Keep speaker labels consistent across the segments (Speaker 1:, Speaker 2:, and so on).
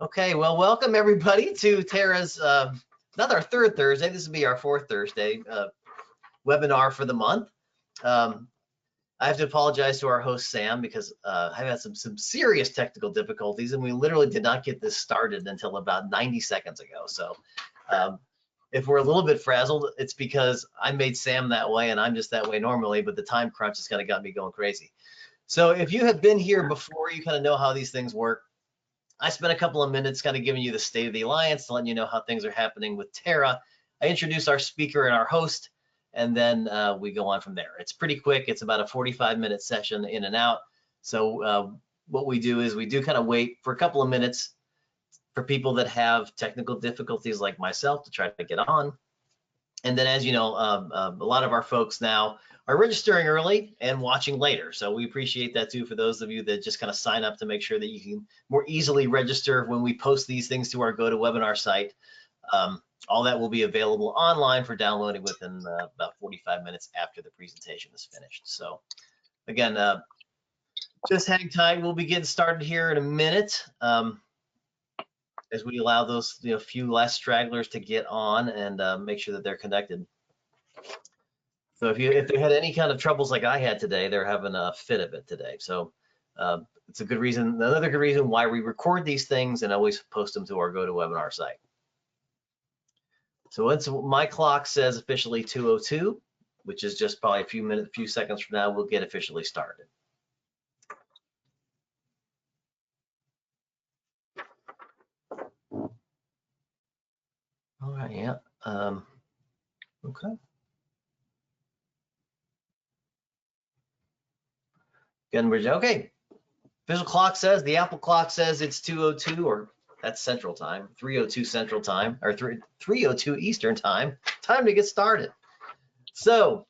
Speaker 1: Okay, well, welcome everybody to Tara's, not our third Thursday, this will be our fourth Thursday webinar for the month. I have to apologize to our host, Sam, because I've had some serious technical difficulties, and we literally did not get this started until about 90 seconds ago. So if we're a little bit frazzled, it's because I made Sam that way, and I'm just that way normally, but the time crunch has kind of got me going crazy. So if you have been here before, you kind of know how these things work. I spent a couple of minutes kind of giving you the state of the alliance, letting you know how things are happening with Tara. I introduce our speaker and our host, and then we go on from there. It's pretty quick. It's about a 45-minute session in and out. So what we do is we do kind of wait for a couple of minutes for people that have technical difficulties like myself to try to get on. And then, as you know, a lot of our folks now are registering early and watching later. So we appreciate that too for those of you that just kind of sign up to make sure that you can more easily register when we post these things to our GoToWebinar site. All that will be available online for downloading within about 45 minutes after the presentation is finished. So again, just hang tight. We'll be getting started here in a minute. As we allow those few last stragglers to get on and make sure that they're connected. So if they had any kind of troubles like I had today, they're having a fit of it today. So it's a good reason, another good reason why we record these things and always post them to our GoToWebinar site. So once my clock says officially 2:02, which is just probably a few seconds from now, we'll get officially started. All right, yeah, okay. Again, okay, official clock says, the Apple clock says it's 2:02, or that's Central Time, 3:02 Central Time, or 3:02 Eastern Time. Time to get started. So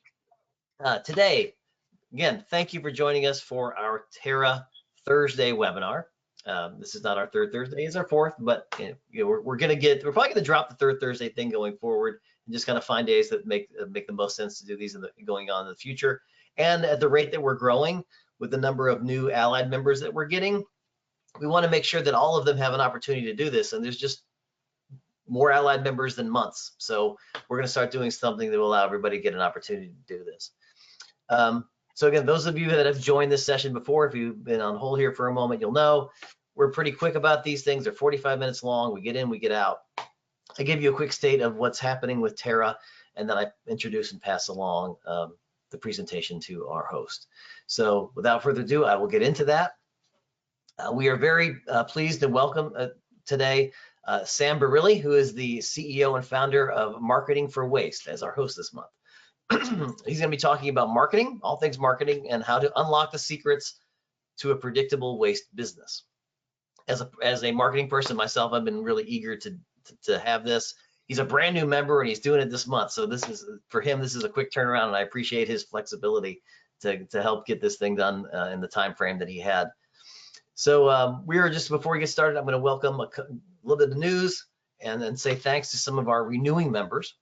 Speaker 1: today, again, thank you for joining us for our Tara Thursday webinar. This is not our third Thursday, it's our fourth, but we're probably gonna drop the third Thursday thing going forward and just kind of find days that make the most sense to do these going on in the future. And at the rate that we're growing with the number of new allied members that we're getting, we want to make sure that all of them have an opportunity to do this. And there's just more allied members than months. So we're going to start doing something that will allow everybody to get an opportunity to do this. So again, those of you that have joined this session before, if you've been on hold here for a moment, you'll know we're pretty quick about these things. They're 45 minutes long. We get in, we get out. I give you a quick state of what's happening with Tara, and then I introduce and pass along the presentation to our host. So without further ado, I will get into that. We are very pleased to welcome today Sam Barrili, who is the CEO and founder of Marketing for Waste, as our host this month. He's going to be talking about marketing, all things marketing, and how to unlock the secrets to a predictable waste business. As a marketing person myself, I've been really eager to have this. He's a brand new member and he's doing it this month. So this is, for him, this is a quick turnaround, and I appreciate his flexibility to help get this thing done in the time frame that he had. So we are just, before we get started, I'm going to welcome a little bit of news and then say thanks to some of our renewing members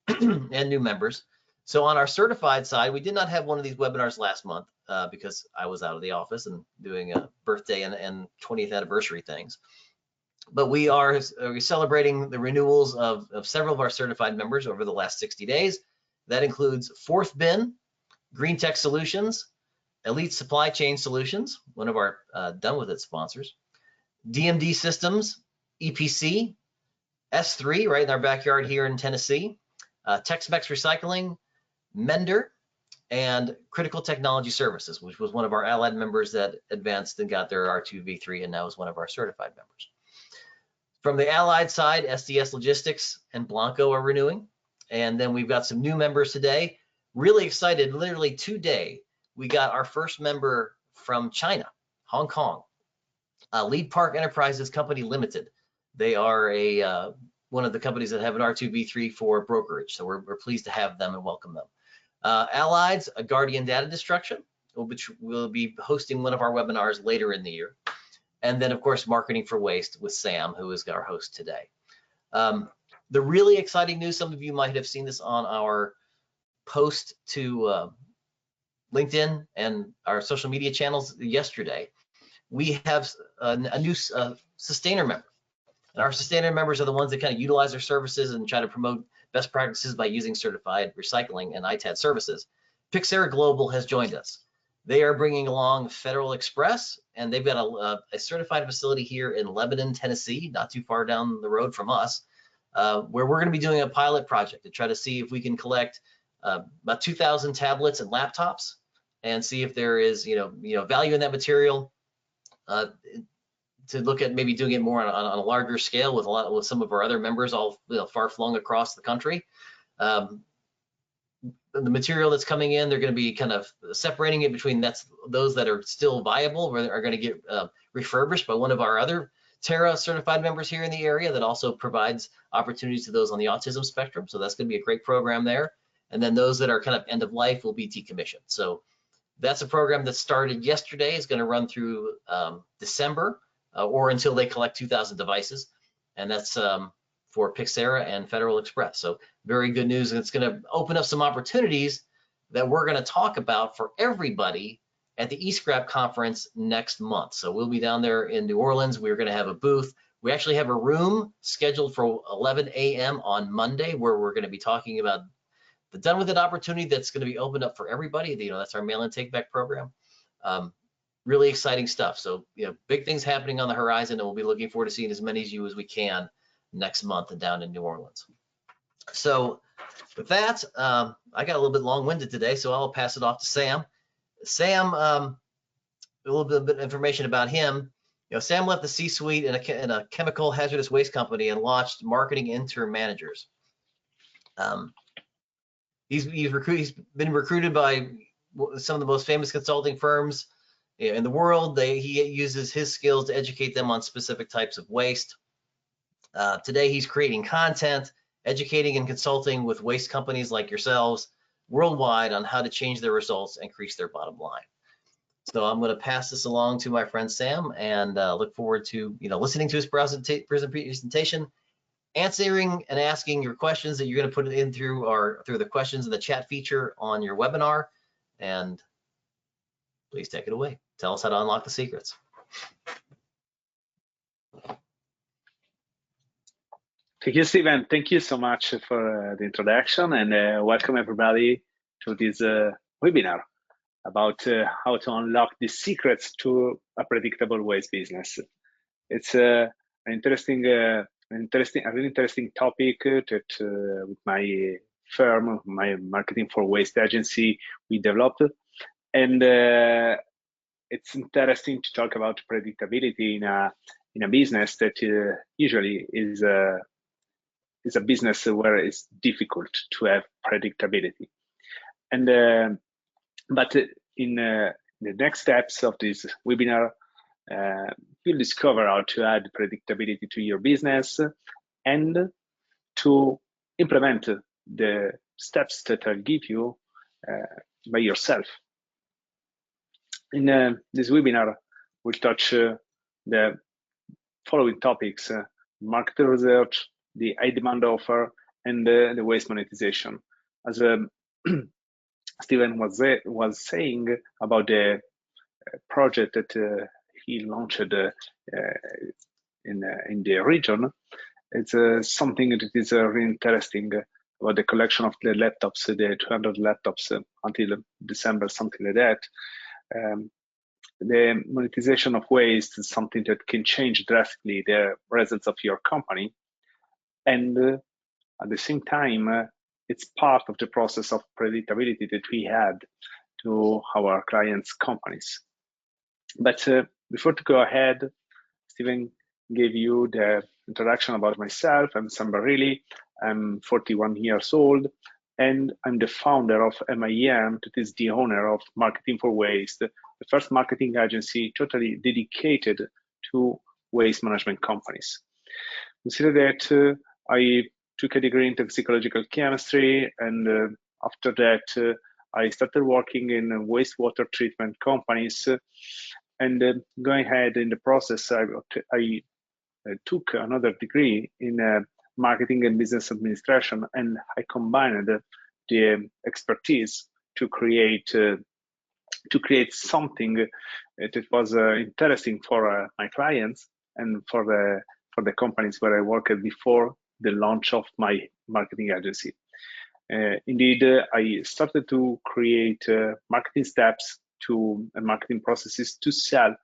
Speaker 1: and new members. So on our certified side, we did not have one of these webinars last month because I was out of the office and doing a birthday and 20th anniversary things. But we are celebrating the renewals of several of our certified members over the last 60 days. That includes Fourth Bin, Green Tech Solutions, Elite Supply Chain Solutions, one of our Done With It sponsors, DMD Systems, EPC, S3, right in our backyard here in Tennessee, Tex-Mex Recycling, Mender, and Critical Technology Services, which was one of our allied members that advanced and got their R2V3 and now is one of our certified members. From the allied side, SDS Logistics and Blanco are renewing. And then we've got some new members today. Really excited, literally today, we got our first member from China, Hong Kong, Lead Park Enterprises Company Limited. They are one of the companies that have an R2V3 for brokerage. So we're pleased to have them and welcome them. Allieds, a Guardian Data Destruction, will be hosting one of our webinars later in the year. And then, of course, Marketing for Waste with Sam, who is our host today. The really exciting news, some of you might have seen this on our post to LinkedIn and our social media channels yesterday. We have a new sustainer member. And our sustainable members are the ones that kind of utilize their services and try to promote best practices by using certified recycling and ITAD services. Pixera Global has joined us. They are bringing along Federal Express, and they've got a certified facility here in Lebanon, Tennessee, not too far down the road from us, where we're going to be doing a pilot project to try to see if we can collect about 2,000 tablets and laptops and see if there is, value in that material. To look at maybe doing it more on a larger scale with some of our other members all far flung across the country. The material that's coming in, they're going to be kind of separating it between those that are still viable, or are going to get refurbished by one of our other Terra certified members here in the area that also provides opportunities to those on the autism spectrum. So that's going to be a great program there. And then those that are kind of end of life will be decommissioned. So that's a program that started yesterday. It's going to run through December or until they collect 2,000 devices. And that's for Pixera and Federal Express. So very good news. And it's going to open up some opportunities that we're going to talk about for everybody at the eScrap conference next month. So we'll be down there in New Orleans. We're going to have a booth. We actually have a room scheduled for 11 a.m. on Monday where we're going to be talking about the Done With It opportunity that's going to be opened up for everybody. That's our mail and take back program. Really exciting stuff. So, big things happening on the horizon, and we'll be looking forward to seeing as many of you as we can next month down in New Orleans. So with that, I got a little bit long-winded today, so I'll pass it off to Sam. Sam, a little bit of information about him. Sam left the C-suite in a chemical hazardous waste company and launched Marketing Interim Managers. He's been recruited by some of the most famous consulting firms in the world. He uses his skills to educate them on specific types of waste. Today, he's creating content, educating and consulting with waste companies like yourselves worldwide on how to change their results and increase their bottom line. So I'm going to pass this along to my friend Sam, and look forward to listening to his presentation, answering and asking your questions that you're going to put it in through the questions in the chat feature on your webinar. And please take it away. Tell us how to unlock the secrets.
Speaker 2: Thank you, Stephen. Thank you so much for the introduction, and welcome everybody to this webinar about how to unlock the secrets to a predictable waste business. It's a really interesting topic that with my firm, my Marketing for Waste agency, we developed, and it's interesting to talk about predictability in a business that usually is a business where it's difficult to have predictability. And but in the next steps of this webinar, you'll discover how to add predictability to your business and to implement the steps that I'll give you by yourself. In this webinar, we'll touch the following topics: market research, the high demand offer, and the waste monetization. As Stephen was saying about the project that he launched in the region, it's something that is really interesting about the collection of the laptops, the 200 laptops until December, something like that. The monetization of waste is something that can change drastically the results of your company. And at the same time, it's part of the process of predictability that we had to our clients' companies. But before to go ahead, Stephen gave you the introduction about myself. I'm Samuele Barrili. I'm 41 years old, and I'm the founder of MIM, that is the owner of Marketing for Waste, the first marketing agency totally dedicated to waste management companies. Consider that I took a degree in toxicological chemistry, and after that, I started working in wastewater treatment companies. And going ahead in the process, I took another degree in marketing and business administration, and I combined the expertise to create something that was interesting for my clients and for for the companies where I worked before the launch of my marketing agency. Indeed, I started to create marketing steps and marketing processes to sell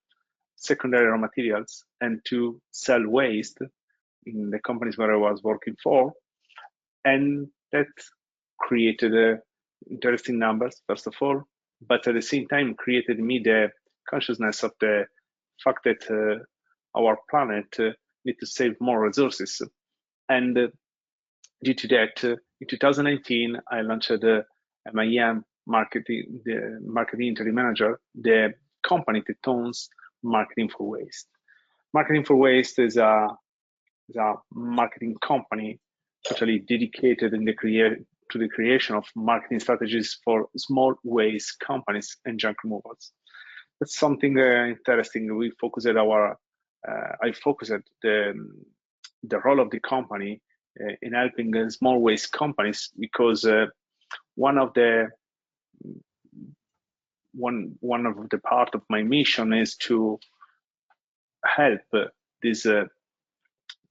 Speaker 2: secondary raw materials and to sell waste in the companies where I was working for. And that created interesting numbers, first of all, but at the same time created me the consciousness of the fact that our planet needs to save more resources. And due to that, in 2019, I launched MIM Marketing, the Marketing Interim Manager, the company that owns Marketing for Waste. Marketing for Waste is a marketing company totally dedicated to the creation of marketing strategies for small waste companies and junk removals. That's something interesting. I focused the role of the company in helping small waste companies because one of the part of my mission is to help these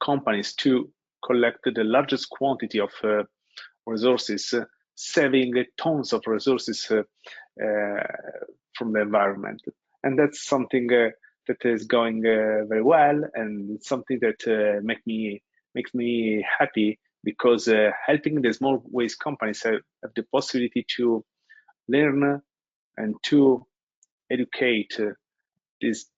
Speaker 2: companies to collect the largest quantity of resources, saving tons of resources from the environment. And that's something that is going very well, and it's something that makes me happy because helping the small waste companies have the possibility to learn and to educate these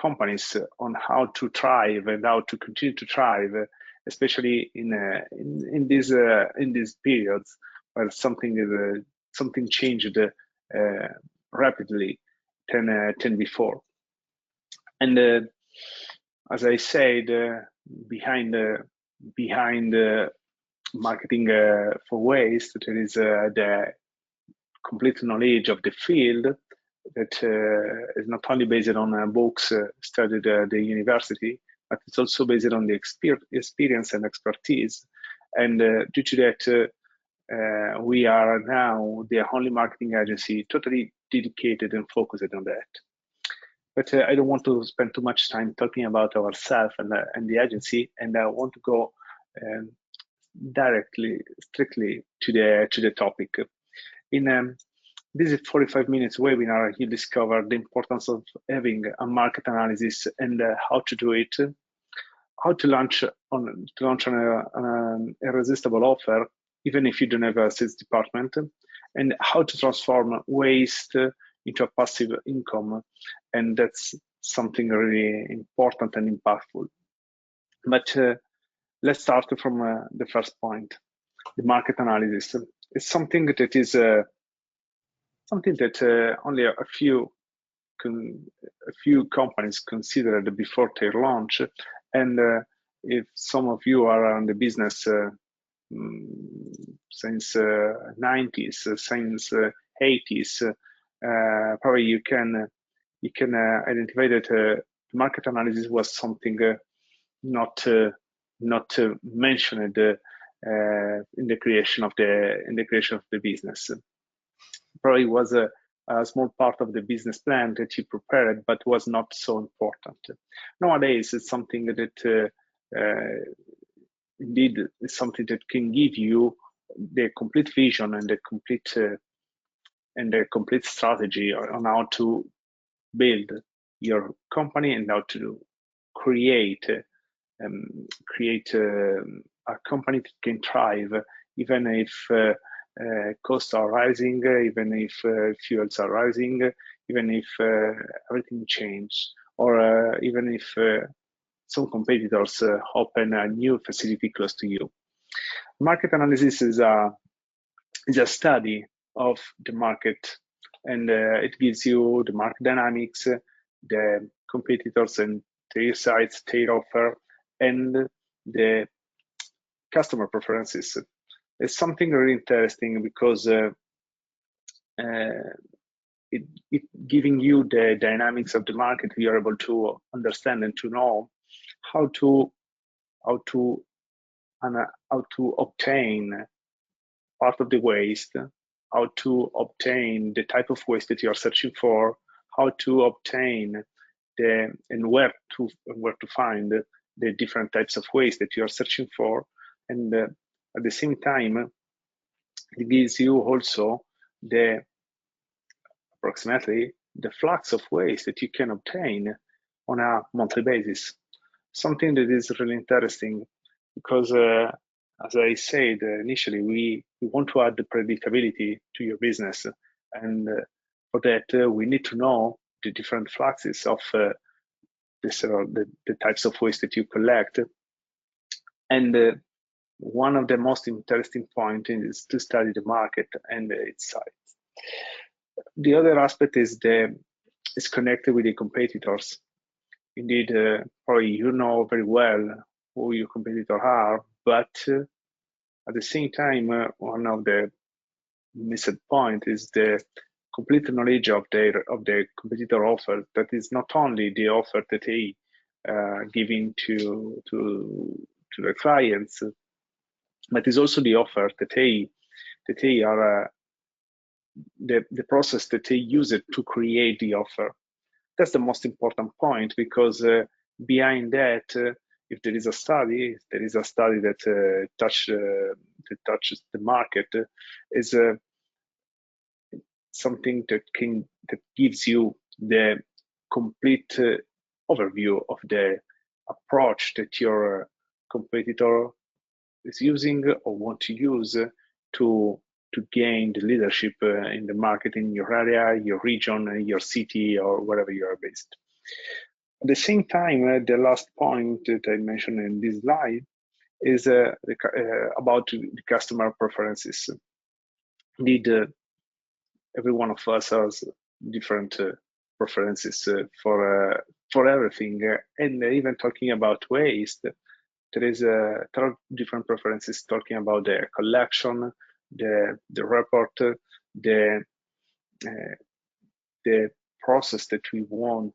Speaker 2: companies on how to thrive and how to continue to thrive, especially in these periods where something changed rapidly than before. And as I said, behind marketing for waste, there is the complete knowledge of the field that is not only based on books studied at the university, but it's also based on the experience and expertise. And due to that, we are now the only marketing agency totally dedicated and focused on that. But I don't want to spend too much time talking about ourselves and the agency, and I want to go strictly to the topic. In this 45 minutes webinar, you discover the importance of having a market analysis and how to do it, how to launch an irresistible offer, even if you don't have a sales department, and how to transform waste into a passive income. And that's something really important and impactful. But let's start from the first point, the market analysis. It's something that is only a few companies considered before their launch. And if some of you are in the business since 90s, since 80s, probably you can identify that market analysis was something not mentioned in the creation of the business. Probably was a small part of the business plan that you prepared, but was not so important. Nowadays, it's something that indeed is something that can give you the complete vision and the complete strategy on how to build your company and how to create a company that can thrive, even if costs are rising, even if fuels are rising, even if everything changes, or even if some competitors open a new facility close to you. Market analysis is a study of the market, and it gives you the market dynamics, the competitors and their sites, their offer, and the customer preferences. It's something really interesting because it giving you the dynamics of the market. You are able to understand and to know how to obtain part of the waste, how to obtain the type of waste that you are searching for, how to obtain and where to find the different types of waste that you are searching for, and at the same time, it gives you also the approximately the flux of waste that you can obtain on a monthly basis. Something that is really interesting because, as I said initially, we want to add the predictability to your business, and for that we need to know the different fluxes of the types of waste that you collect. And one of the most interesting points is to study the market and its size. The other aspect is connected with the competitors. Indeed, probably you know very well who your competitors are, but at the same time, one of the missed point is the complete knowledge of the competitor offer. That is not only the offer that they giving to the clients, but is also the offer that they are the process that they use it to create the offer. That's the most important point, because behind that, if there is a study that touches the market, is something that gives you the complete overview of the approach that your competitor is using or want to use to gain the leadership in the market in your area, your region, your city, or wherever you are based. At the same time, the last point that I mentioned in this slide is about the customer preferences. Indeed, every one of us has different preferences for everything, and even talking about waste, there are different preferences talking about the collection, the report, the process that we want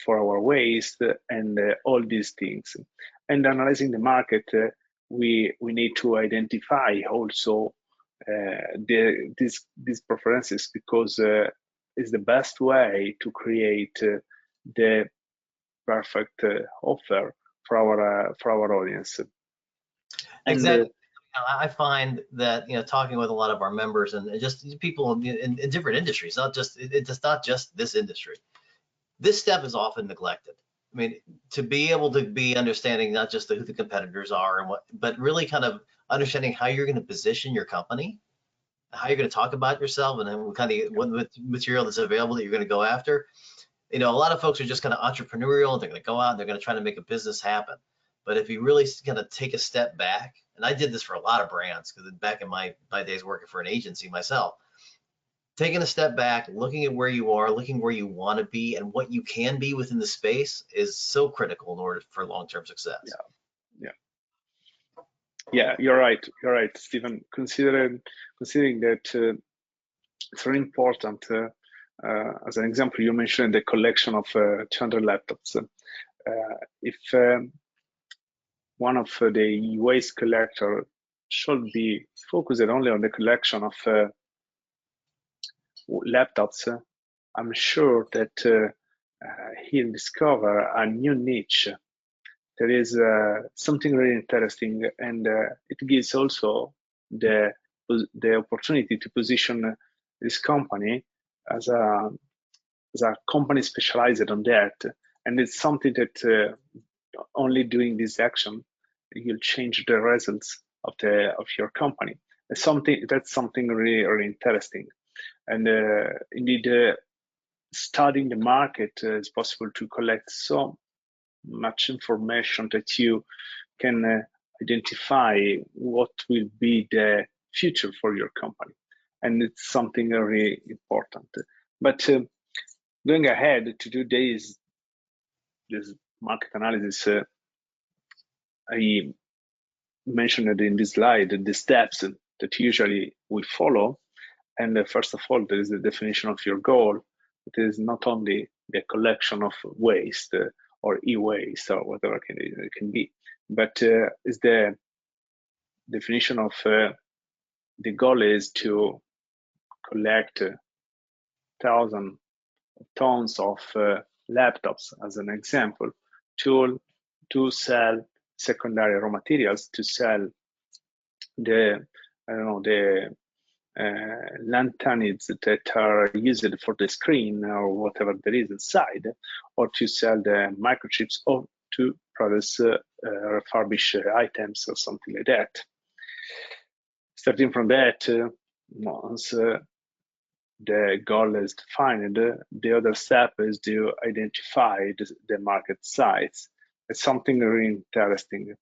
Speaker 2: for our waste, and all these things. And analyzing the market, we need to identify also these preferences, because it's the best way to create the perfect offer for our audience.
Speaker 1: Exactly. I find that, talking with a lot of our members and just people in different industries, it's not just this industry. This step is often neglected. I mean, to be able to be understanding not just who the competitors are and but really kind of understanding how you're going to position your company, how you're going to talk about yourself, and then what material that's available that you're going to go after. A lot of folks are just kind of entrepreneurial. They're going to go out and they're going to try to make a business happen. But if you really kind of take a step back, and I did this for a lot of brands, because back in my days working for an agency myself, taking a step back, looking at where you are, looking where you want to be, and what you can be within the space is so critical in order for long-term success.
Speaker 2: Yeah, you're right, Stephen. Considering that it's very important. As an example, you mentioned the collection of 200 laptops. If one of the waste collector should be focused only on the collection of laptops, I'm sure that he'll discover a new niche. There is something really interesting, and it gives also the opportunity to position this company as a company specialized on that. And it's something that only doing this action, you'll change the results of your company. That's something really, really interesting. And indeed, studying the market is possible to collect so much information that you can identify what will be the future for your company. And it's something very important. But going ahead to do this market analysis, I mentioned it in this slide, the steps that usually we follow. And first of all, there is the definition of your goal. It is not only the collection of waste or e-waste or whatever it can be, but is the definition of the goal is to collect thousands of tons of laptops, as an example, to to sell secondary raw materials, to sell the lanthanides that are used for the screen or whatever there is inside, or to sell the microchips, or to produce refurbished items or something like that. Starting from that, once the goal is defined, the other step is to identify the market size. It's something very interesting.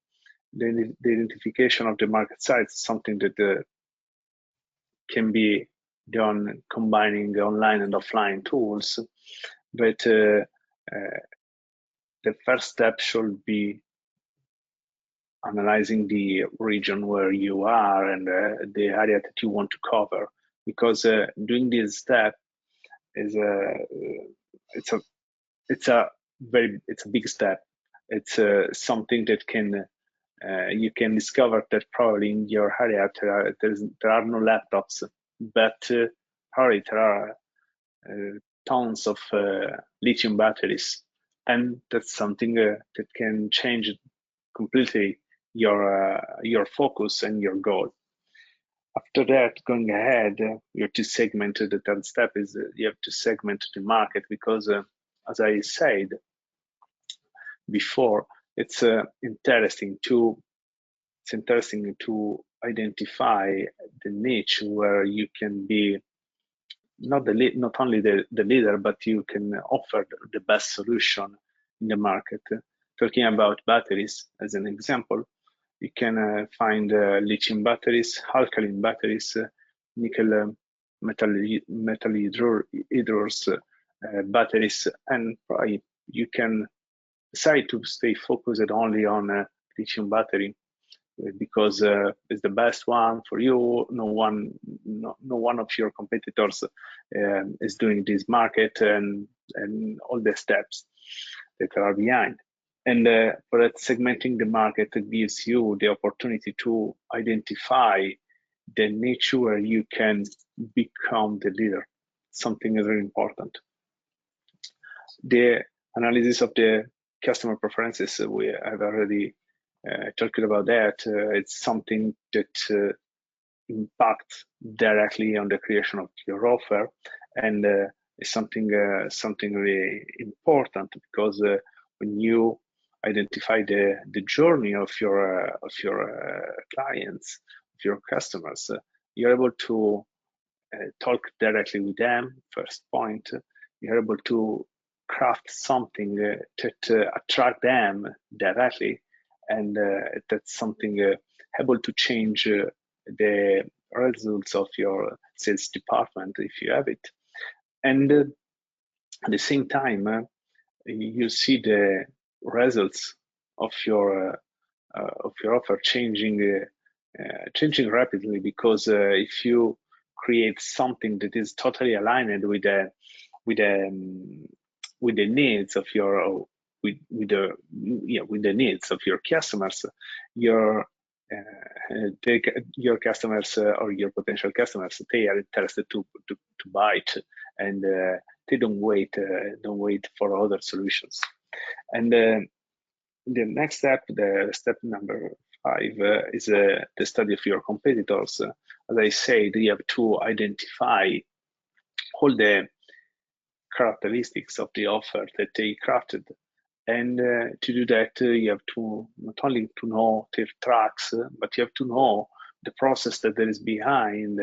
Speaker 2: The identification of the market size is something that can be done combining online and offline tools, but the first step should be analyzing the region where you are and the area that you want to cover, because doing this step is it's a big step. It's something that can you can discover that probably in your area there are no laptops, but probably there are tons of lithium batteries, and that's something that can change completely your focus and your goal. After that, going ahead, you have to segment. The third step is you have to segment the market, because as I said before, it's interesting to identify the niche where you can be not only the leader, but you can offer the best solution in the market. Talking about batteries as an example, you can find lithium batteries, alkaline batteries, nickel metal hydrous batteries, and probably you can decide to stay focused only on lithium battery, because it's the best one for you. No one of your competitors is doing this market, and all the steps that are behind. And for that, segmenting the market gives you the opportunity to identify the niche where you can become the leader. Something very important. The analysis of the customer preferences, we have already talked about that. It's something that impacts directly on the creation of your offer, and it's something really important, because when you identify the journey of your clients, of your customers, you're able to talk directly with them. First point, you're able to craft something that attract them directly, and that's something able to change the results of your sales department if you have it. And at the same time, you see the results of your offer changing rapidly, because if you create something that is totally aligned with the needs of your with the needs of your customers, your customers or your potential customers, they are interested to buy it, and they don't wait for other solutions. And the next step, the step number 5, is the study of your competitors. As I said, you have to identify all the characteristics of the offer that they crafted, and to do that, you have to not only to know their tracks, but you have to know the process that there is behind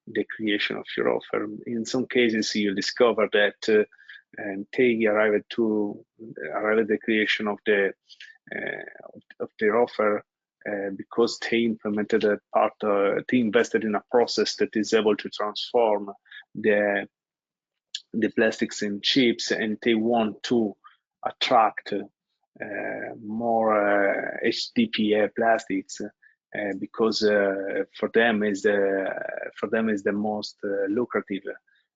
Speaker 2: the creation of your offer. In some cases, you'll discover that they arrive at the creation of their offer because they implemented they invested in a process that is able to transform the plastics in chips, and they want to attract more HDPE plastics because for them is the most lucrative,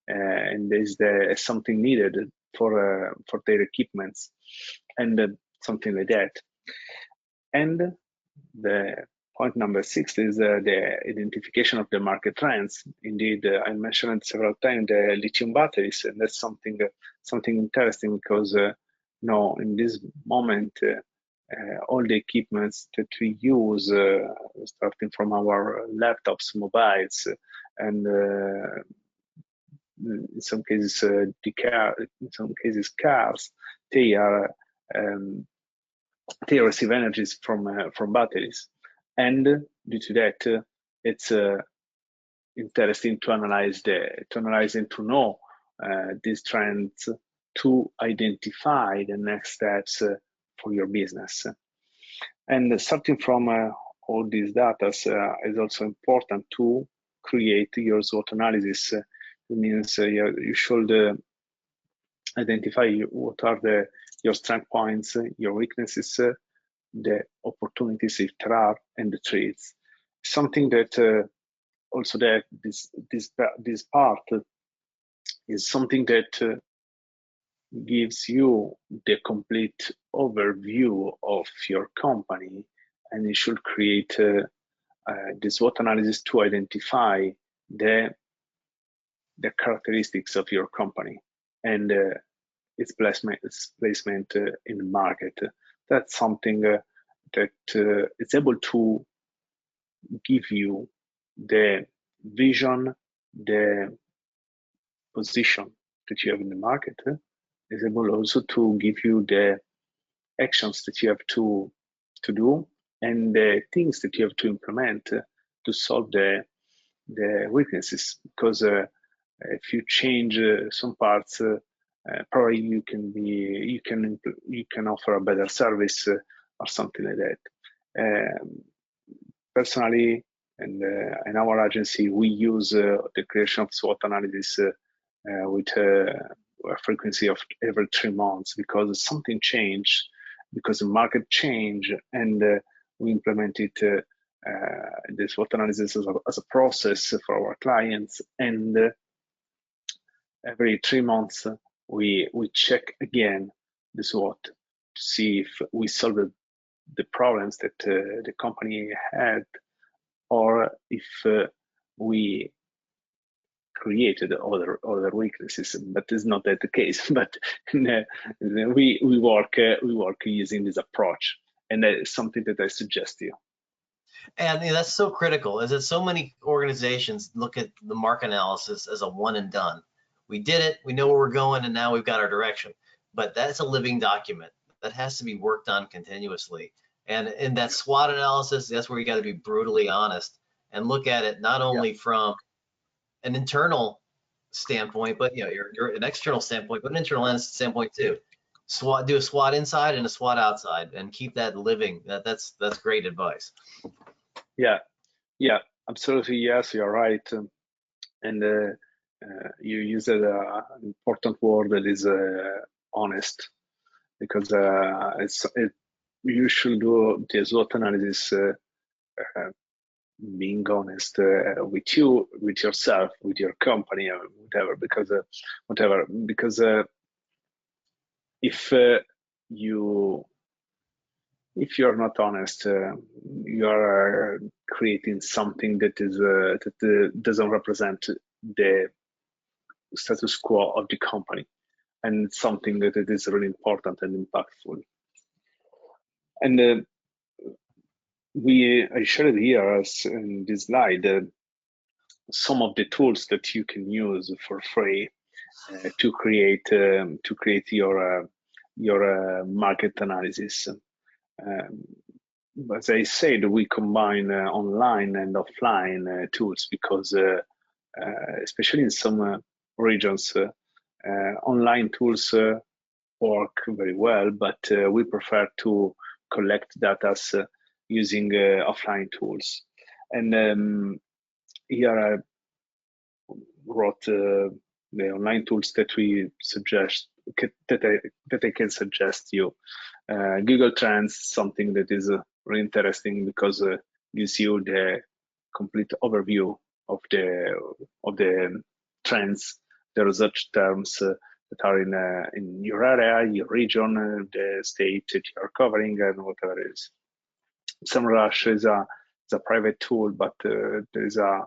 Speaker 2: and is something needed for their equipments, and something like that. And the point number 6 is the identification of the market trends. Indeed, I mentioned it several times, the lithium batteries, and that's something interesting, because in this moment all the equipments that we use, starting from our laptops, mobiles, and in some cases cars, they receive energies from batteries, and due to that, it's interesting to analyze and to know these trends, to identify the next steps for your business. And starting from all these data is also important to create your SWOT analysis. It means you should identify what are your strength points, your weaknesses, the opportunities if there are, and the threats. Something that also that this part is something that gives you the complete overview of your company, and you should create this SWOT analysis to identify the characteristics of your company and its placement in the market. That's something that it's able to give you the vision, the position that you have in the market. Is able also to give you the actions that you have to do and the things that you have to implement to solve the weaknesses. Because if you change some parts, probably you can offer a better service or something like that. Personally, and in our agency, we use the creation of SWOT analysis with a frequency of every 3 months, because something changed, because the market changed, and we implemented the SWOT analysis as a process for our clients. And every 3 months, we check again the SWOT to see if we solved the problems that the company had, or if we created other weaknesses. But it's not that the case. But we work using this approach, and that is something that I suggest to you.
Speaker 1: And that's so critical, is that so many organizations look at the market analysis as a one and done. We did it, we know where we're going, and now we've got our direction. But that's a living document that has to be worked on continuously. And in that SWOT analysis, that's where you got to be brutally honest and look at it not only from an internal standpoint, but you're an external standpoint, but an internal standpoint too. Do a SWOT inside and a SWOT outside, and keep that living. That's great advice.
Speaker 2: Yeah, absolutely. Yes, you're right. And you used an important word, that is honest, because you should do the SWOT analysis being honest with you, with yourself, with your company, or whatever. Because if you're not honest, you are creating something that is that doesn't represent the status quo of the company, and it's something that it is really important and impactful. And I shared here in this slide some of the tools that you can use for free to create your market analysis. As I said, we combine online and offline tools, because especially in some regions, online tools work very well, but we prefer to collect data using offline tools. And here I wrote the online tools that we suggest, that I can suggest you. Google Trends, something that is really interesting, because gives you the complete overview of the trends, the research terms that are in your area, your region, the state that you are covering, and whatever it is. SEMrush is a private tool, but there is a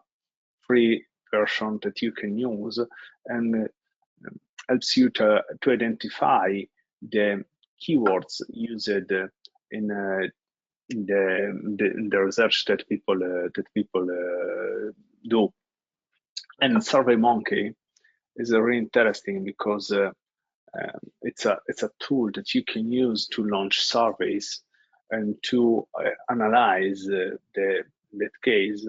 Speaker 2: free version that you can use, and helps you to identify the keywords used in the research that people do. And SurveyMonkey is really interesting because it's a tool that you can use to launch surveys and to analyze that case,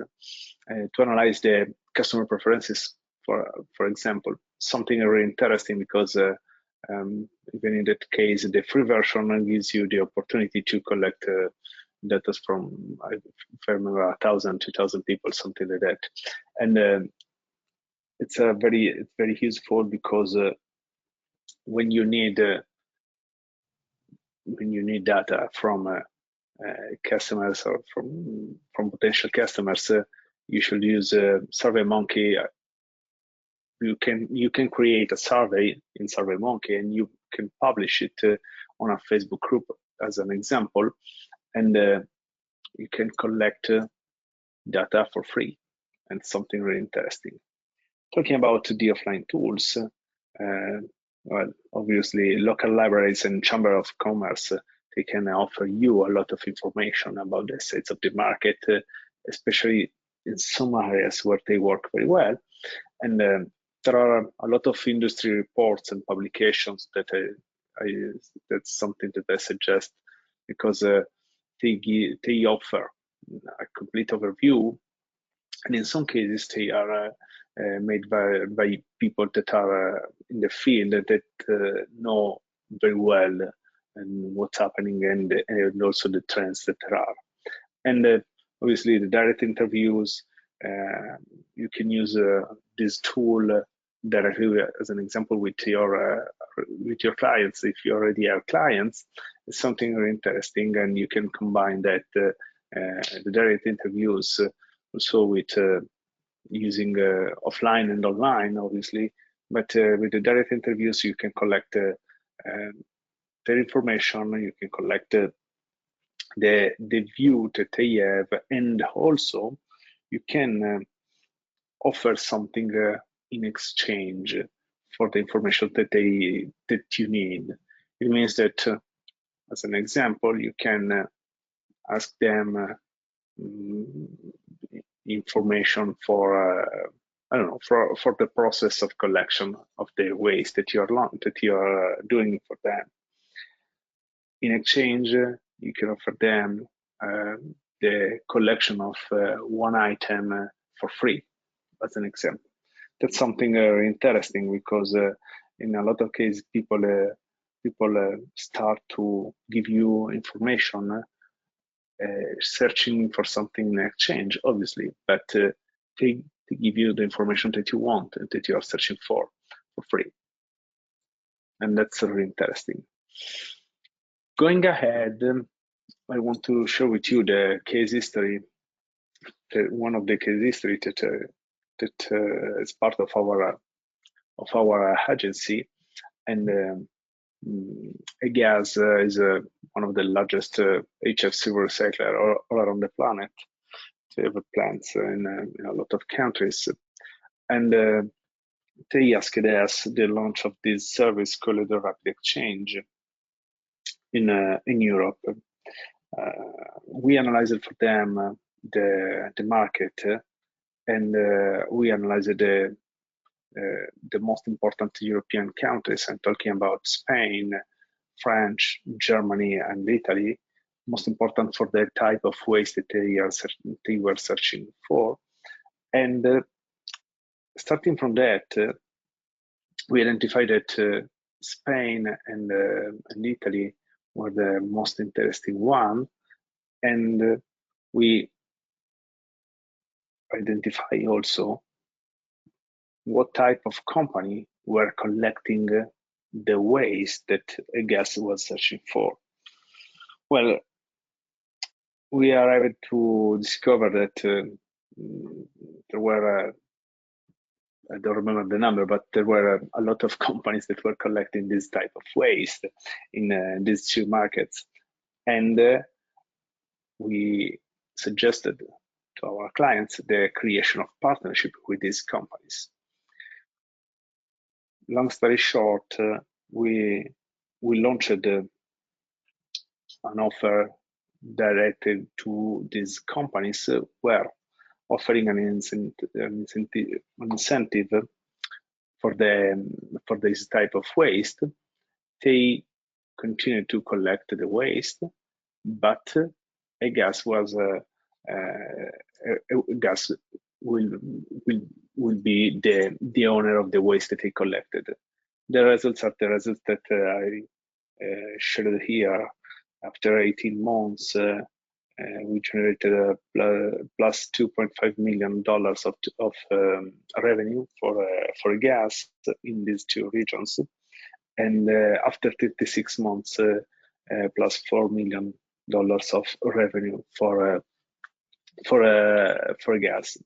Speaker 2: to analyze the customer preferences. For example, something really interesting because even in that case, the free version gives you the opportunity to collect data from, if I remember, 1,000, 2,000 people, something like that, and it's very useful because when you need data from customers or from potential customers, you should use SurveyMonkey. You can create a survey in SurveyMonkey and you can publish it on a Facebook group as an example, and you can collect data for free, and something really interesting. Talking about the offline tools, well, obviously local libraries and chamber of commerce, they can offer you a lot of information about the states of the market, especially in some areas where they work very well. And there are a lot of industry reports and publications that that's something that I suggest, because they offer a complete overview, and in some cases they are made by people that are in the field that know very well and what's happening and also the trends that there are. And obviously the direct interviews, you can use this tool directly as an example with your clients. If you already have clients, it's something very interesting, and you can combine that the direct interviews also with using offline and online, obviously, but with the direct interviews you can collect their information, you can collect the view that they have, and also you can offer something in exchange for the information that you need. It means that, as an example, you can ask them information for I don't know, for the process of collection of the waste that you are doing for them. In exchange, you can offer them the collection of one item for free, as an example. That's something interesting, because in a lot of cases people start to give you information searching for something in exchange, obviously, but they give you the information that you want, that you are searching for free. And that's really interesting. Going ahead, I want to share with you the case history, one of the case history that is part of our agency. And gas is one of the largest HFC recycler all around the planet. They have plants in a lot of countries, and they asked us the launch of this service called the Rapid Exchange in Europe. We analyzed for them the market, and we analyzed the most important European countries. I'm talking about Spain, France, Germany, and Italy, most important for the type of waste that they were searching for. And starting from that, we identified that Spain and Italy were the most interesting one, and we identify also what type of company were collecting the waste that a gas was searching for. Well, we are able to discover that there were, I don't remember the number, but there were a lot of companies that were collecting this type of waste in these two markets. And we suggested to our clients the creation of partnership with these companies. Long story short, we launched a an offer directed to these companies were offering an incentive for this type of waste. They continue to collect the waste, but a gas will be the owner of the waste that he collected. The results are the results that I showed here. After 18 months, we generated a plus $2.5 million of revenue for gas in these two regions, and after 36 months, plus $4 million of revenue for gas.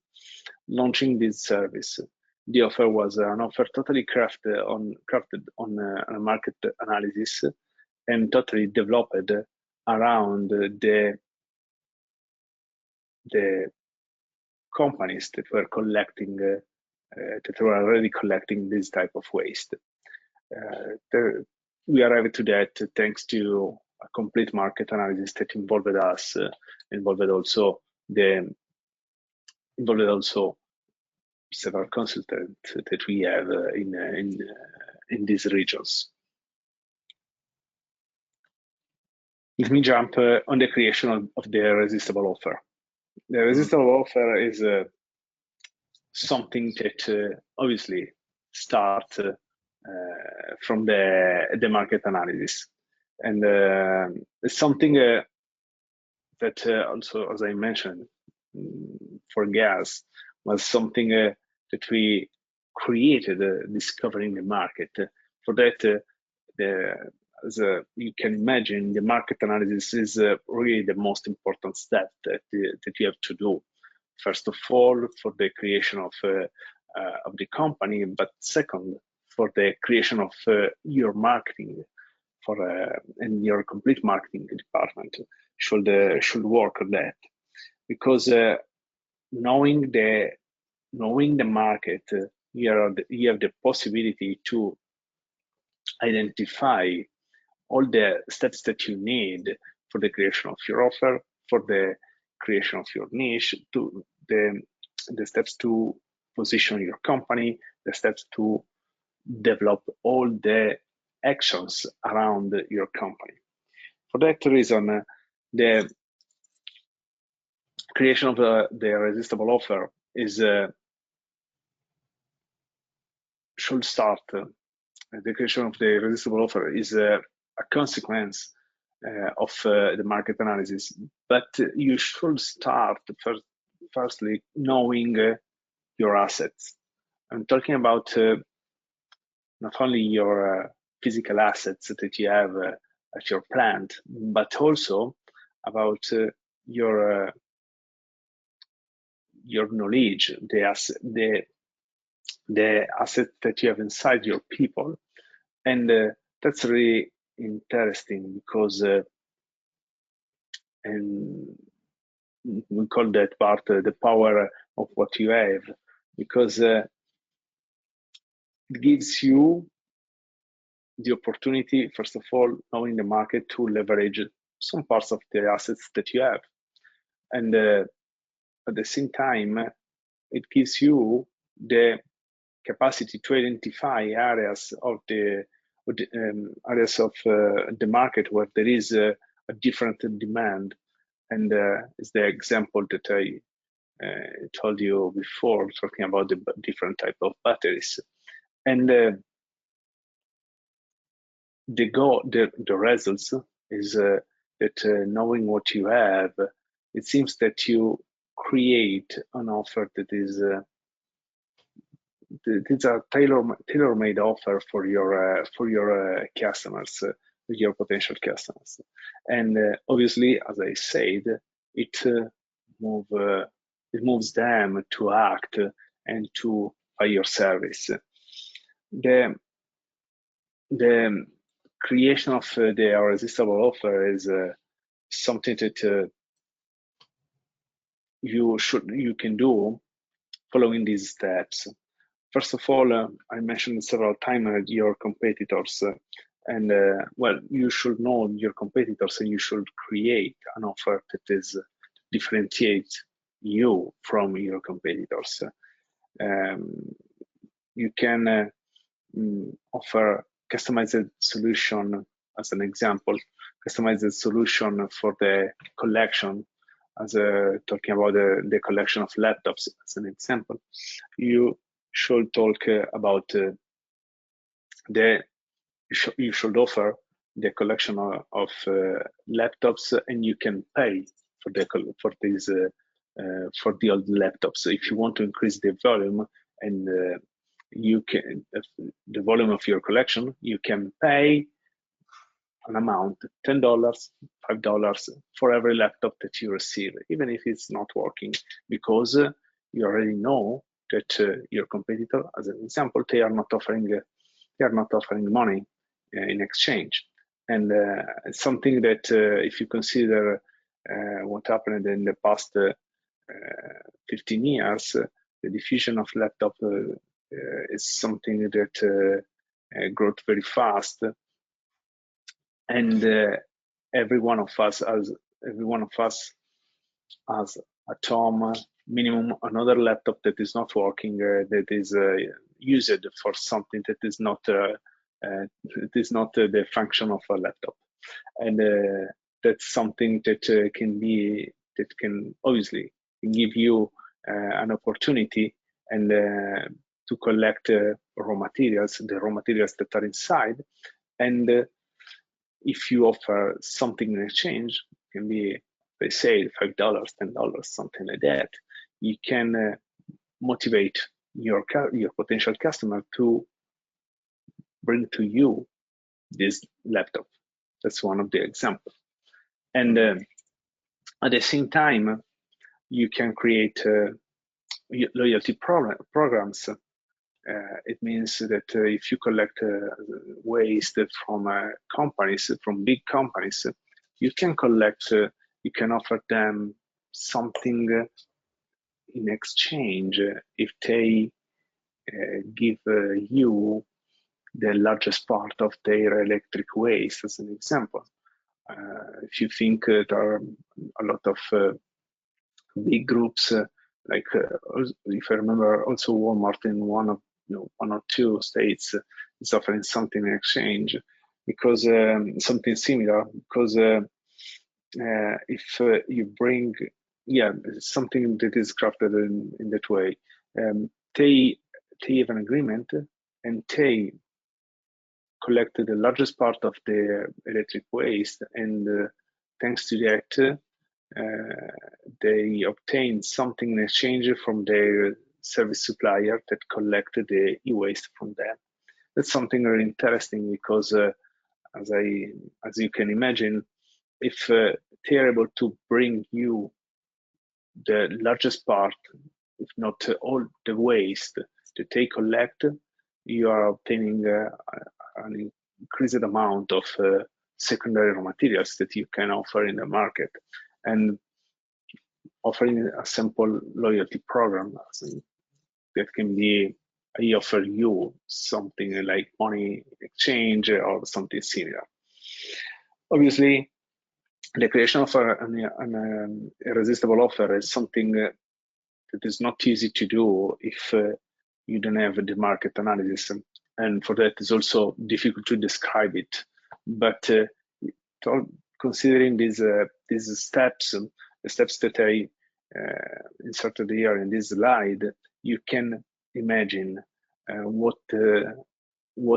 Speaker 2: Launching this service, the offer was an offer totally crafted on a market analysis and totally developed around the companies that were collecting that were already collecting this type of waste. We arrived to that thanks to a complete market analysis that involved us, involved also several consultants that we have in these regions. Let me jump on the creation of the resistible offer. The resistible offer is something that obviously starts from the market analysis, and it's something that also, as I mentioned, for gas, was something that we created discovering the market. For that, as you can imagine, the market analysis is really the most important step that you have to do. First of all, for the creation of the company, but second, for the creation of your marketing, and your complete marketing department should work on that, because knowing the market, you have the possibility to identify all the steps that you need for the creation of your offer, for the creation of your niche, to the steps to position your company, the steps to develop all the actions around your company. For that reason, the creation of the resistible offer should start. The creation of the resistible offer is a consequence of the market analysis, but you should start firstly knowing your assets. I'm talking about not only your physical assets that you have at your plant, but also about your knowledge, the asset that you have inside your people, and that's really interesting because and we call that part the power of what you have, because it gives you the opportunity, first of all, knowing the market, to leverage some parts of the assets that you have, and at the same time, it gives you the capacity to identify areas of the market where there is a different demand, and is the example that I told you before, talking about the different type of batteries, and the results is that knowing what you have, it seems that you create an offer that is it's a tailor-made offer for your customers, your potential customers, and obviously, as I said, it moves them to act and to buy your service. The creation of the irresistible offer is something that you can do following these steps. First of all, I mentioned several times your competitors And well, you should know your competitors, and you should create an offer that is differentiates you from your competitors. You can offer customized solution as an example, customized solution for the collection, as talking about the collection of laptops as an example. You should talk about you should offer the collection of laptops, and you can pay for for the old laptops. If you want to increase the volume and you can the volume of your collection, you can pay an amount, $10, $5 for every laptop that you receive, even if it's not working, because you already know that your competitor, as an example, they are not offering money in exchange. And it's something that if you consider what happened in the past 15 years, the diffusion of laptop is something that grew very fast, and every one of us has at home minimum another laptop that is not working, that is used for something that is not the function of a laptop, and that's something that can obviously give you an opportunity and to collect the raw materials that are inside, and if you offer something in exchange, it can be, they say, $5, $10, something like that. You can motivate your potential customer to bring to you this laptop. That's one of the examples. And at the same time, you can create loyalty programs. It means that if you collect waste from companies, from big companies, you can offer them something in exchange if they give you the largest part of their electric waste, as an example. If you think there are a lot of big groups, like if I remember, also Walmart in one or two states is offering something in exchange, because something similar, because if you bring, something that is crafted in that way, they have an agreement, and they collect the largest part of the electric waste, and thanks to that, they obtain something in exchange from their service supplier that collected the e-waste from them. That's something very interesting, because as you can imagine, if they are able to bring you the largest part, if not all the waste that they collect, you are obtaining an increased amount of secondary raw materials that you can offer in the market, and offering a simple loyalty program that can be, I offer you something like money exchange or something similar. Obviously, the creation of an irresistible offer is something that is not easy to do if you don't have the market analysis, and for that it's also difficult to describe it. But considering these steps, the steps that I inserted here in this slide, you can imagine what the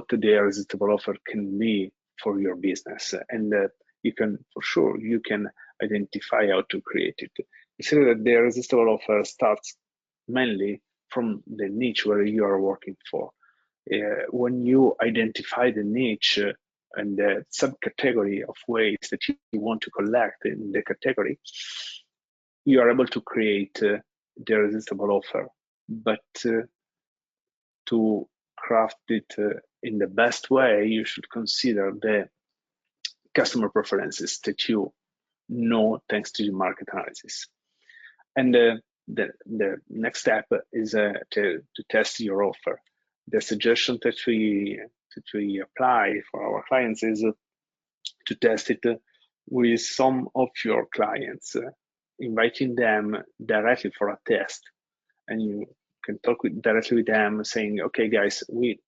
Speaker 2: irresistible offer can be for your business, and you can identify how to create it. Consider that the irresistible offer starts mainly from the niche where you are working for. When you identify the niche and the subcategory of waste that you want to collect in the category, you are able to create the irresistible offer. But to craft it in the best way, you should consider the customer preferences that you know thanks to the market analysis. And the next step is to test your offer. the suggestion that we apply for our clients is to test it with some of your clients, inviting them directly for a test, and you can talk directly with them, saying, "Okay, guys, we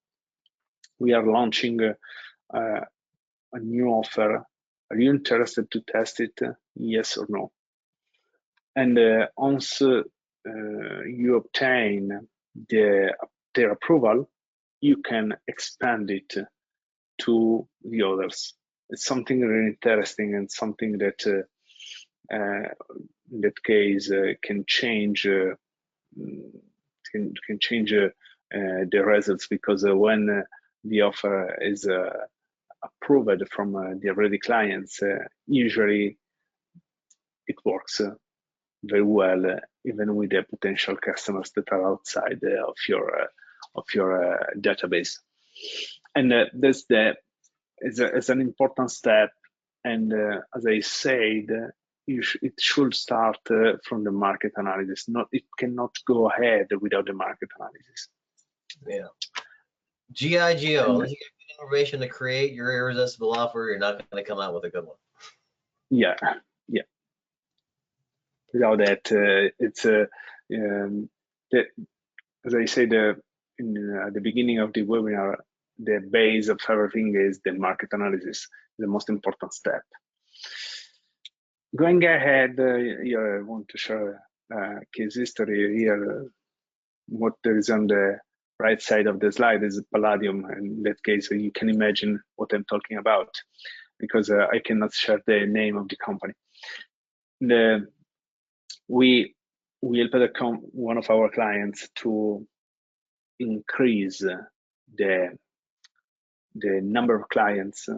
Speaker 2: are launching a new offer. Are you interested to test it? Yes or no?" And once you obtain their approval, you can expand it to the others. It's something really interesting and something that in that case can change the results, because when the offer is approved from the already clients, usually it works very well, even with the potential customers that are outside of your database. And that's it's an important step. And as I said, it should start from the market analysis. It cannot go ahead without the market analysis.
Speaker 1: Yeah. GIGO, unless you get information to create your irresistible offer, you're not going to come out with a good one.
Speaker 2: Yeah. Without that, it's as I said in the beginning of the webinar, the base of everything is the market analysis, the most important step. Going ahead, here I want to share a case history here. What there is on the right side of the slide is palladium. In that case, you can imagine what I'm talking about, because I cannot share the name of the company. We helped one of our clients to increase the number of clients,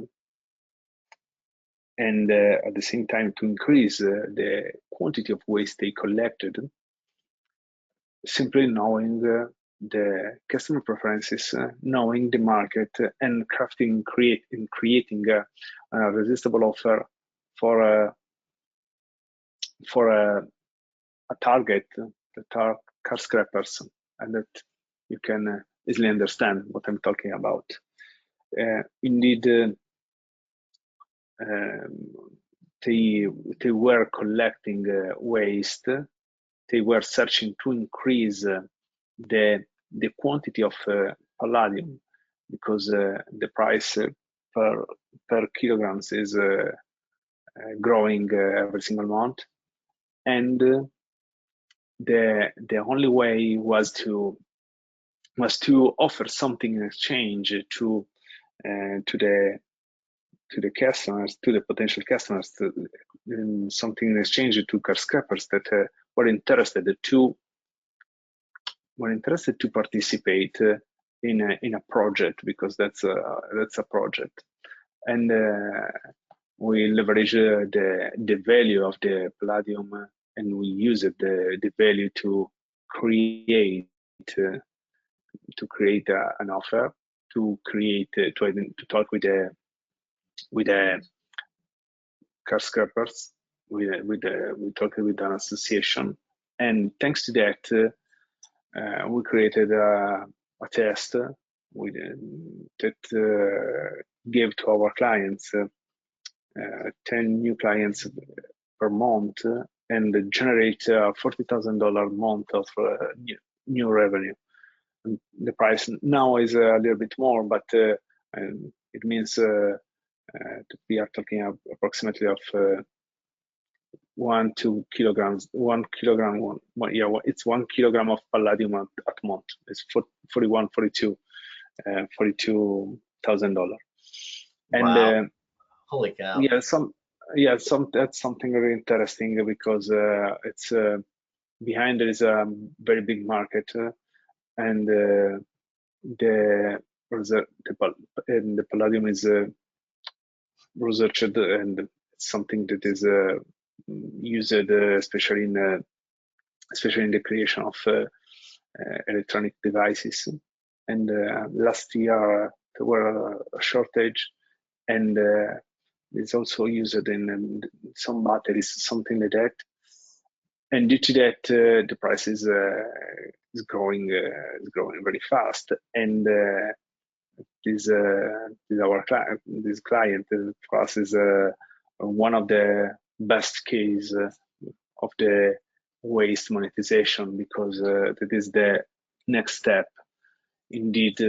Speaker 2: and at the same time to increase the quantity of waste they collected, simply knowing the customer preferences, knowing the market, and creating a resistible offer for a target that are car scrappers, and that you can easily understand what I'm talking about. Indeed, they were collecting waste. They were searching to increase the quantity of palladium, because the price per kilograms is growing every single month, and the only way was to offer something in exchange to the customers, to the potential customers, something in exchange to car scrappers that were interested to participate in a project, because that's a project. And we leverage the value of the palladium, and we use the value to create an offer, to talk with the car scrappers. We talked with an association, and thanks to that, we created a test that gave to our clients 10 new clients per month, and generate $40,000 a month of new revenue. And the price now is a little bit more, but it means that we are talking approximately of 1-2 kilograms. 1 kilogram, it's 1 kilogram of palladium at month. It's $42,000. And
Speaker 1: wow. Holy cow.
Speaker 2: That's something very interesting, because it's behind there is a very big market, and the palladium is researched, and it's something that is used especially in the creation of electronic devices. And last year there were a shortage, and it's also used in some batteries, something like that. and due to that, the price is growing very fast. And this client for us is one of the best case of the waste monetization, because that is the next step. Indeed,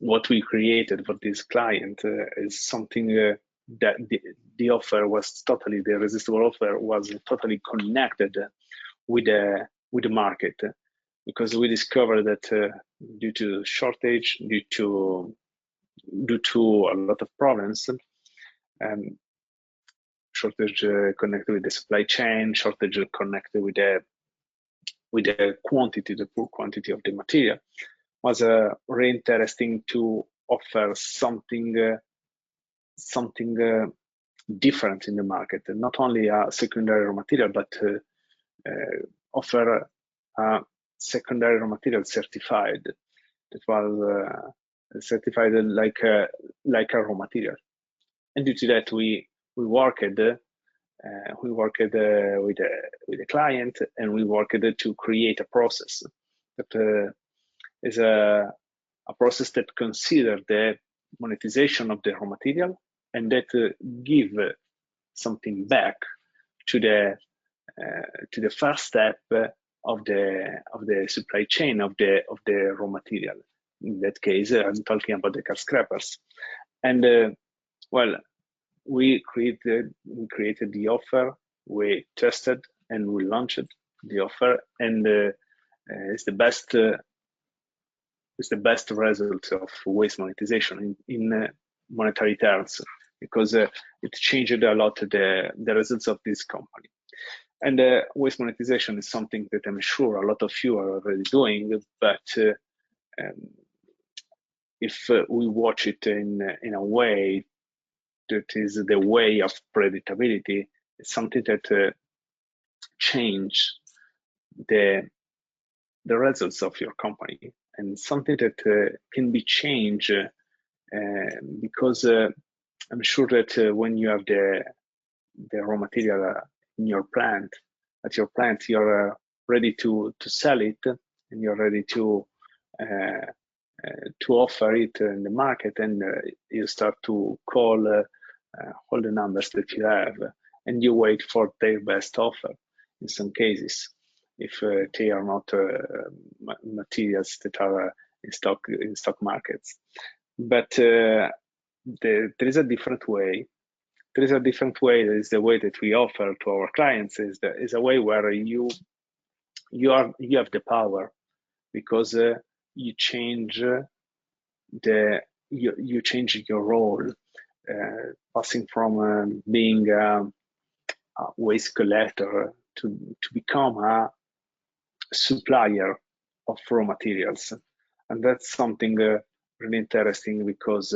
Speaker 2: what we created for this client is something that the offer was totally, the resistible offer was totally connected with the market, because we discovered that due to shortage, due to a lot of problems, shortage connected with the supply chain, shortage connected with the quantity, the poor quantity of the material, was really interesting to offer something different in the market, not only a secondary raw material, but offer a secondary raw material certified, that was certified like a raw material. And due to that, we worked with the client, and we worked to create a process that is a process that considers the monetization of the raw material, and that give something back to the first step of the supply chain of the raw material. In that case, I'm talking about the car scrappers. And well, we created the offer, we tested, and we launched the offer, and it's the best result of waste monetization in monetary terms, because it changed a lot the results of this company. And waste monetization is something that I'm sure a lot of you are already doing, but if we watch it in a way that is the way of predictability, it's something that change the results of your company, and something that can be changed because I'm sure that when you have the raw material in your plant, you're ready to sell it, and you're ready to offer it in the market, and you start to call all the numbers that you have, and you wait for their best offer. In some cases, if they are not materials that are in stock markets, but there is a different way. There is a different way. That is the way that we offer to our clients. Is a way where you have the power, because you change you change your role, passing from being a waste collector to become a supplier of raw materials. And that's something really interesting, because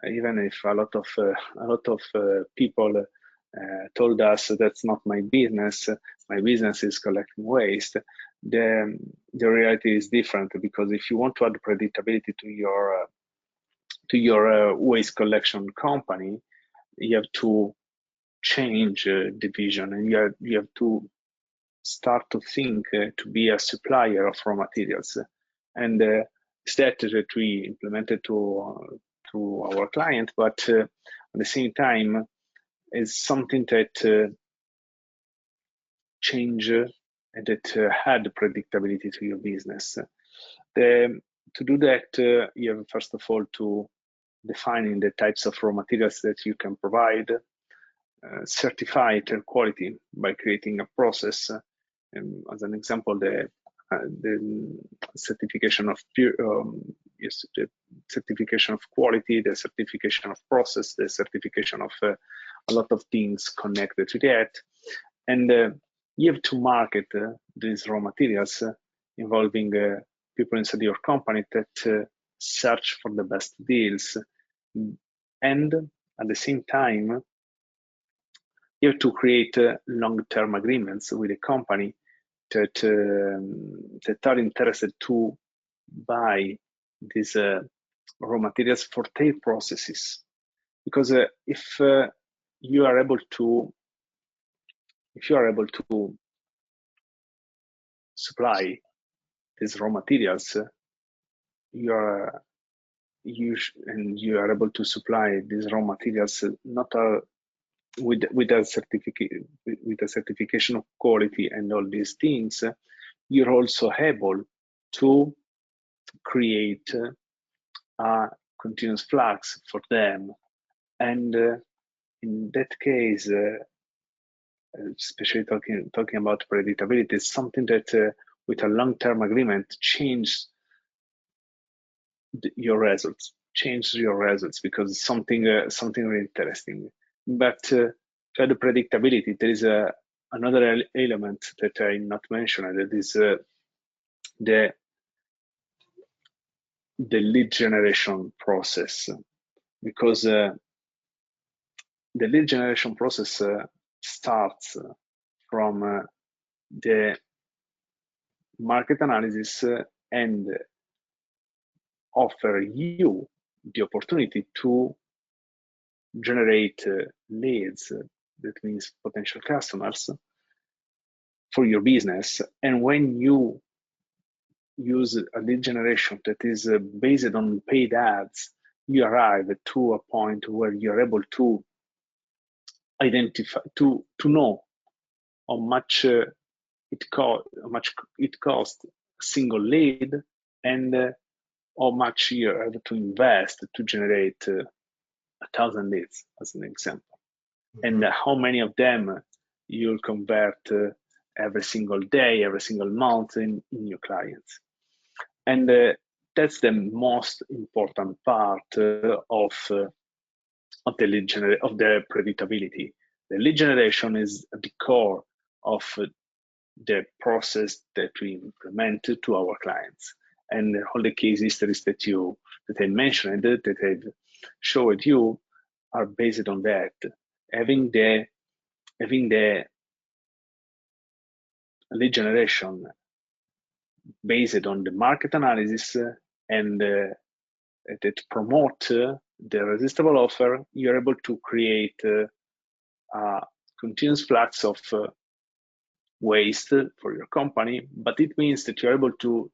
Speaker 2: even if a lot of people told us that's not my business is collecting waste, the reality is different, because if you want to add predictability to your waste collection company, you have to change the vision, and you have to start to think to be a supplier of raw materials. And it's that we implemented to our client, but at the same time is something that change and that had predictability to your business. To do that, you have first of all to defining the types of raw materials that you can provide, certify their quality by creating a process. As an example, the certification of the certification of quality, the certification of process, the certification of a lot of things connected to that. And you have to market these raw materials involving people inside your company that search for the best deals. And at the same time, you have to create long-term agreements with a company that are interested to buy these raw materials for their processes. Because if you are able to if you are able to supply these raw materials, you are able to supply these raw materials not with a certification of quality and all these things. You're also able to create a continuous flux for them, and in that case, especially talking about predictability, it's something that with a long-term agreement changes your results, because it's something really interesting. But to add the predictability, there is another element that I not mentioned, that is the lead generation process, because the lead generation process starts from the market analysis and offer you the opportunity to generate leads, that means potential customers for your business. And when you use a lead generation that is based on paid ads, you arrive to a point where you're able to identify, to know how much it costs a single lead, and how much you have to invest to generate 1,000 leads, as an example, and how many of them you'll convert every single day, every single month in your clients. And that's the most important part of the lead of the predictability. The lead generation is at the core of the process that we implement to our clients, and all the case histories that I mentioned, that I've showed you, are based on that. Having the lead generation based on the market analysis and that promote the irresistible offer, you're able to create a continuous flux of waste for your company, but it means that you're able to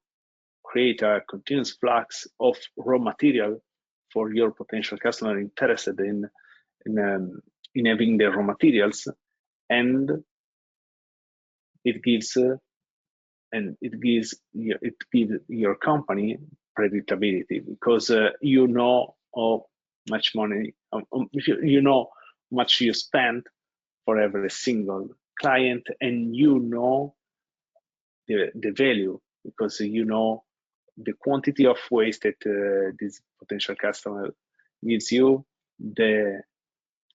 Speaker 2: create a continuous flux of raw material for your potential customer interested in having the raw materials, and it gives your company predictability, because you know how much money, you know how much you spend for every single client, and you know the value, because you know the quantity of waste that this potential customer gives you, the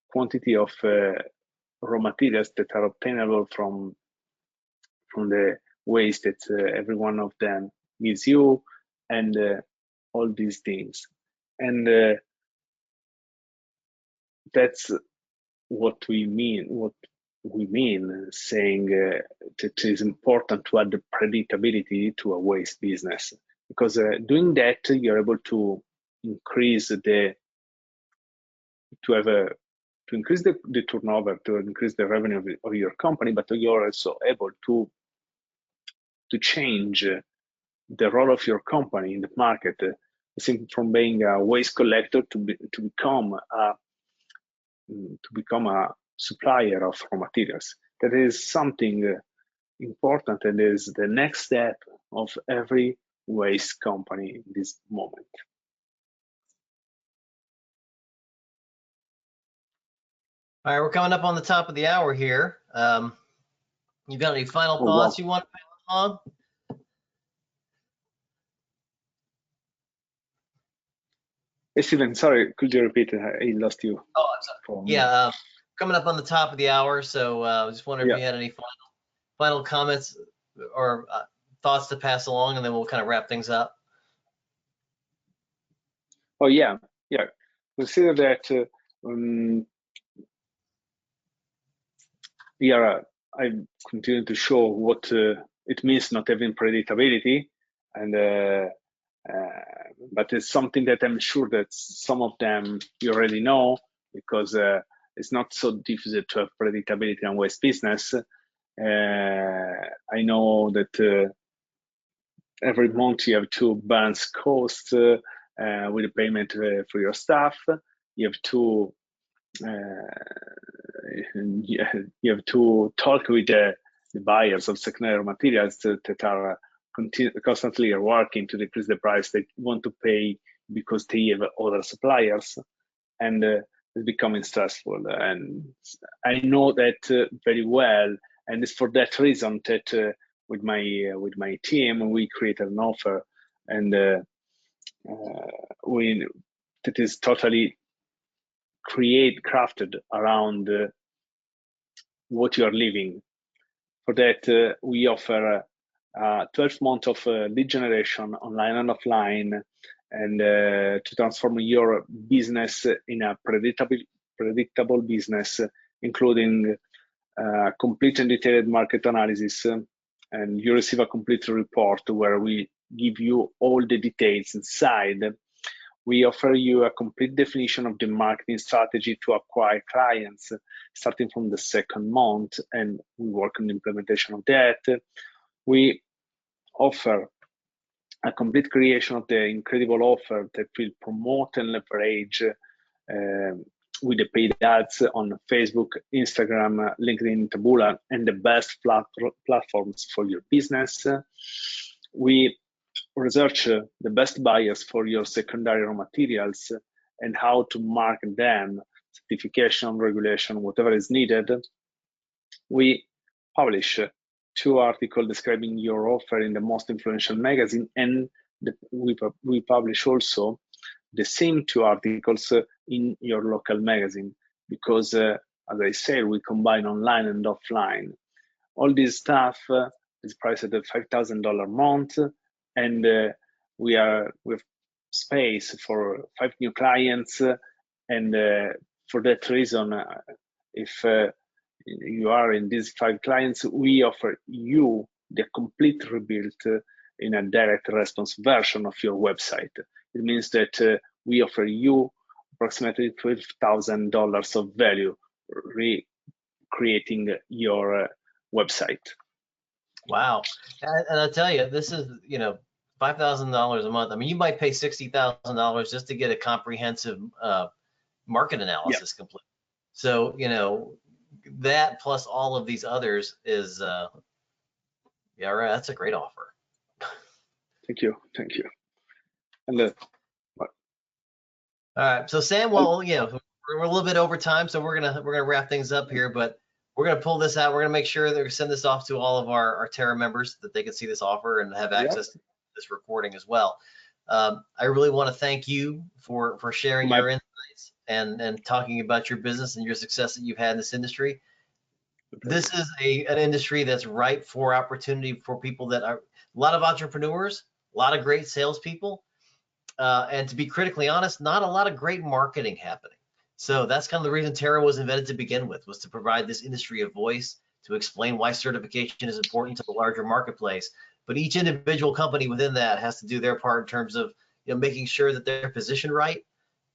Speaker 2: quantity of raw materials that are obtainable from the waste that every one of them gives you, and all these things. And that's what we mean saying that it is important to add the predictability to a waste business, because doing that, you're able to increase the turnover, to increase the revenue of your company, but you're also able to change the role of your company in the market, from being a waste collector to become a supplier of raw materials. That is something important, and is the next step of every waste company in this moment.
Speaker 1: All right, we're coming up on the top of the hour here. You got any final thoughts you want to pass along?
Speaker 2: Hey, Steven, sorry, could you repeat? I lost you.
Speaker 1: Oh, I'm sorry. Yeah, coming up on the top of the hour, so I was just wondering if you had any final comments or thoughts to pass along, and then we'll kind of wrap things up.
Speaker 2: Oh yeah. Consider that I continue to show what it means not having predictability, and but it's something that I'm sure that some of them you already know, because it's not so difficult to have predictability in waste business. I know that every month you have to balance costs with the payment for your staff. You have to talk with the buyers of secondary materials that are constantly working to decrease the price they want to pay because they have other suppliers, and it's becoming stressful. And I know that very well, and it's for that reason that with my team we created an offer, and that is totally crafted around what you are living. For that, we offer 12 months of lead generation online and offline, and to transform your business in a predictable business, including complete and detailed market analysis. And you receive a complete report where we give you all the details inside. We offer you a complete definition of the marketing strategy to acquire clients, starting from the second month, and we work on the implementation of that. We offer a complete creation of the incredible offer that will promote and leverage with the paid ads on Facebook, Instagram, LinkedIn, Taboola, and the best platforms for your business. We research the best buyers for your secondary raw materials and how to market them, certification, regulation, whatever is needed. We publish 2 articles describing your offer in the most influential magazine, and we publish also the same 2 articles in your local magazine, because as I said, we combine online and offline. All this stuff is priced at $5,000 a month, and we have space for 5 new clients. And for that reason, if you are in these 5 clients, we offer you the complete rebuild in a direct response version of your website. It means that we offer you approximately $12,000 of value recreating your website.
Speaker 1: Wow. And I'll tell you, this is, $5,000 a month. I mean, you might pay $60,000 just to get a comprehensive market analysis complete. So, that plus all of these others is, yeah, right. That's a great offer.
Speaker 2: Thank you. And
Speaker 1: all right. So Sam, well, we're a little bit over time, so we're gonna wrap things up here, but we're gonna pull this out. We're gonna make sure that we send this off to all of our Terra members that they can see this offer and have access to this recording as well. I really want to thank you for sharing your insights and talking about your business and your success that you've had in this industry. This is an industry that's ripe for opportunity for people that are a lot of entrepreneurs, a lot of great salespeople, and to be critically honest, not a lot of great marketing happening. So that's kind of the reason Terra was invented to begin with, was to provide this industry a voice, to explain why certification is important to the larger marketplace. But each individual company within that has to do their part in terms of making sure that they're positioned right,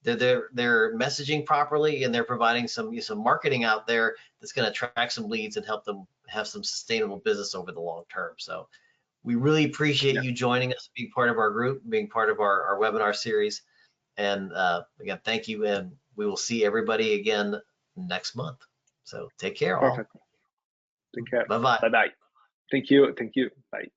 Speaker 1: that they're messaging properly, and they're providing some marketing out there that's going to attract some leads and help them have some sustainable business over the long term. So we really appreciate you joining us, being part of our group, being part of our webinar series. And again, thank you, and we will see everybody again next month. So take care.
Speaker 2: Perfect.
Speaker 1: All.
Speaker 2: Take care.
Speaker 1: Bye-bye.
Speaker 2: Bye-bye. Thank you. Bye.